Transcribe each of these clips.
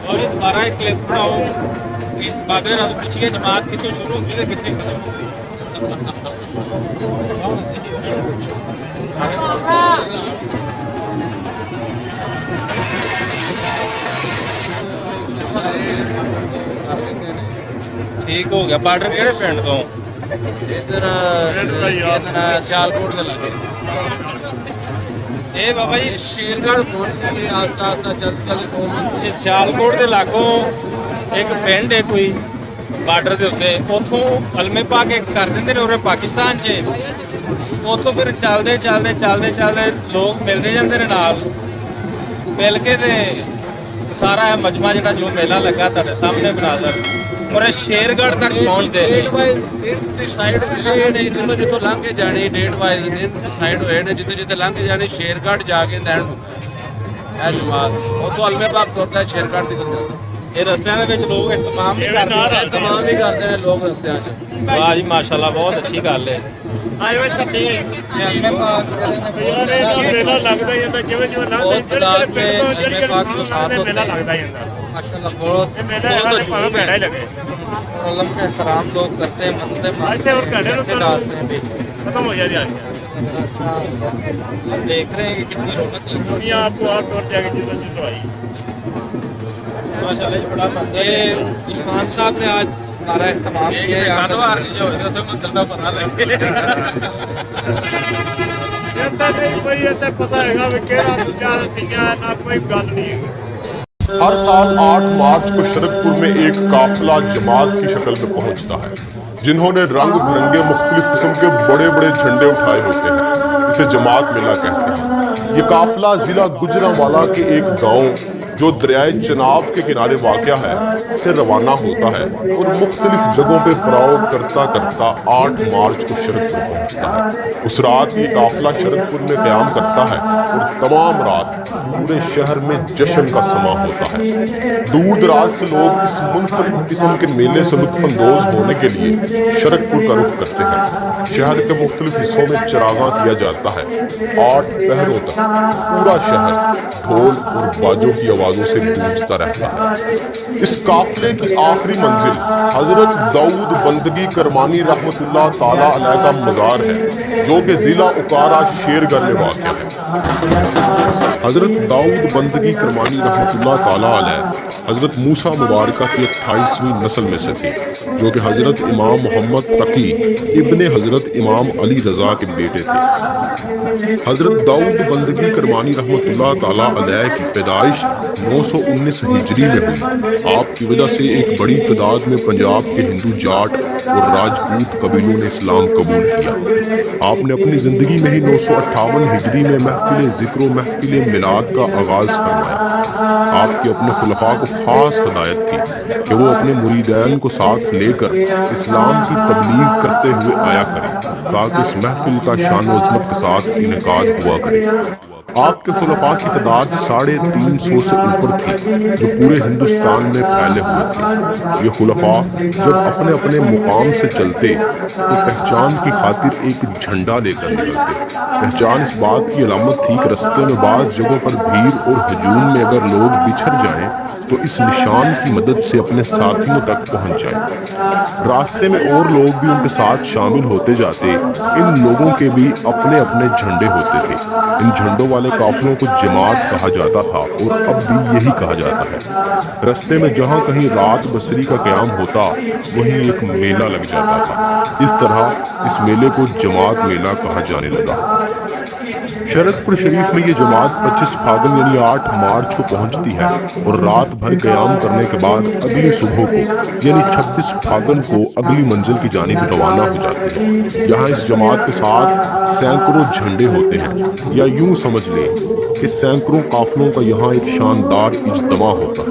اور دوبارہ ایک کلپ بناؤ بابے رات پوچھیے جماعت کتوں شروع ہوتی ہے کتنے ختم ہوتی ٹھیک ہو گیا بارڈر کہڑے پنڈ تو ادھر سیالکوٹ کے لگے اے بابا جی شیر گڑھ پہنچ کے آہستہ آہستہ چلتے یہ سیالکوٹ کے لاگوں ایک پنڈ ہے کوئی بارڈر کے اتنے اتوں کلمے پا کے کر دیں اور پاکستان چ اتوں پھر چلتے چلتے چلتے چلتے لوگ ملتے جاتے ہیں نال مل کے سارا مجمع جہاں جو میلہ لگا تھوڑے سامنے مناظر اور شیر گڑھ تک پہنچتے ہیں ڈسائڈ ہوئے نے جتوں جتوں لنਘ کے جانی ڈیٹ وائز دن ڈسائڈ ہوئے نے جتنے جتنے لنਘ کے جانی شیر گڑھ جا کے لینڈ ہوتا ہے جماعت اتوں علمے پاک توڑتا ہے شیر گڑھ نکل جاتا ہے یہ رستوں کے لوگ اہتمام بھی کرتے ہیں اہتمام بھی کرتے ہیں لوگ رستوں چ واہ جی ماشاء اللہ بہت اچھی گل ہے احترام لوگ کرتے ہیں ختم ہو جائے دیکھ رہے ہیں کہ کتنی رونق دنیا آپ کو اور ٹوٹ جائے گی جتوں آئی ماشاء اللہ بڑا عثمان صاحب نے آج ہمارا اہتمام کیا ہے کوئی ایسا پتا ہے گا نہ کوئی گل نہیں ہے ہر سال 8 مارچ کو شرد پور میں ایک قافلہ جماعت کی شکل میں پہنچتا ہے جنہوں نے رنگ برنگے مختلف قسم کے بڑے بڑے جھنڈے اٹھائے ہوتے ہیں اسے جماعت میلہ کہتے ہیں یہ قافلہ ضلع گوجرانوالہ کے ایک گاؤں جو دریائے چناب کے کنارے واقع ہے سے روانہ ہوتا ہے اور مختلف جگہوں پہ پڑاؤ کرتا کرتا 8 مارچ کو شرد پور پہنچتا ہے اس رات یہ قافلہ شرد پور میں قیام کرتا ہے اور تمام رات پورے شہر میں جشن کا سما ہوتا ہے دور دراز سے لوگ اس منفرد قسم کے میلے سے لطف اندوز ہونے کے لیے شرد پور کا رخ کرتے ہیں شہر کے مختلف حصوں میں چراغاں کیا جاتا ہے 8 پہروں تک پورا شہر ڈھول اور باجوں کی آوازوں سے گونجتا رہتا ہے اس قافلے کی آخری منزل حضرت داؤد بندگی کرمانی رحمۃ اللہ تعالی علیہ کا مزار ہے جو کہ ضلع اوکارا شیرگڑھ میں واقع ہے حضرت داؤد بندگی کرمانی رحمۃ اللہ تعالی علیہ حضرت موسیٰ مبارکہ کی 28ویں نسل میں سے تھے جو کہ حضرت امام محمد تقی ابن حضرت امام علی رضا کے بیٹے تھے حضرت داؤد بندگی کرمانی رحمۃ اللہ تعالی علیہ کی پیدائش 919 ہجری میں ہوئی آپ کی وجہ سے ایک بڑی تعداد میں پنجاب کے ہندو جاٹ اور راجپوت قبیلوں نے اسلام قبول کیا آپ نے اپنی زندگی میں ہی 958 ہجری میں محفل ذکر و محفل میلاد کا آغاز فرمایا آپ کے اپنے خلفاء کو خاص ہدایت تھی کہ وہ اپنے مریدین کو ساتھ لے کر اسلام کی تبلیغ کرتے ہوئے آیا کریں تاکہ اس محفل کا شان و عظمت کے ساتھ انعقاد ہوا کرے آپ کے خلفاء کی تعداد 350 سے اوپر تھی جو پورے ہندوستان میں پھیلے ہوئے تھے یہ خلفاء جب اپنے اپنے مقام سے چلتے تو پہچان کی خاطر ایک جھنڈا لے کر نکلتے پہچان اس بات کی علامت تھی کہ رستے میں بعض جگہوں پر بھیڑ اور ہجوم میں اگر لوگ بچھڑ جائیں تو اس نشان کی مدد سے اپنے ساتھیوں تک پہنچ جائیں راستے میں اور لوگ بھی ان کے ساتھ شامل ہوتے جاتے ان لوگوں کے بھی اپنے اپنے جھنڈے ہوتے تھے ان جھنڈوں والے قافلوں کو جماعت کہا جاتا تھا اور اب بھی یہی کہا جاتا ہے رستے میں جہاں کہیں رات بسری کا قیام ہوتا وہیں ایک میلہ لگ جاتا تھا اس طرح اس میلے کو جماعت میلہ کہا جانے لگا شرد پور شریف میں یہ جماعت 25 پھاگن یعنی 8 مارچ کو پہنچتی ہے اور رات بھر قیام کرنے کے بعد اگلی صبح کو یعنی 26 پھاگن کو اگلی منزل کی جانب روانہ ہو جاتی ہے یہاں اس جماعت کے ساتھ سینکڑوں جھنڈے ہوتے ہیں یا یوں سمجھ لیں کہ سینکڑوں قافلوں کا یہاں ایک شاندار اجتماع ہوتا ہے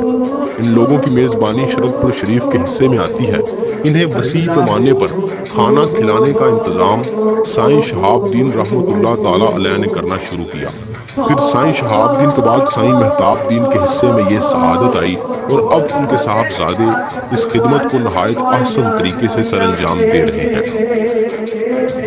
ان لوگوں کی میزبانی شرد پور شریف کے حصے میں آتی ہے انہیں وسیع پیمانے پر کھانا کھلانے کا انتظام سائیں شہاب الدین رحمۃ اللہ تعالی علیہ نے کرنا شروع کیا پھر سائیں شہاب الدین کے بعد سائیں مہتاب الدین کے حصے میں یہ سعادت آئی اور اب ان کے صاحبزادے اس خدمت کو نہایت احسن طریقے سے سر انجام دے رہے ہیں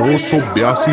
982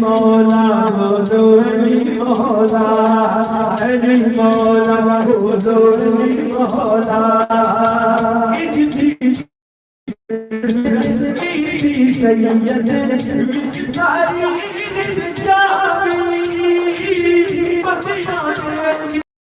مولا مولا مولا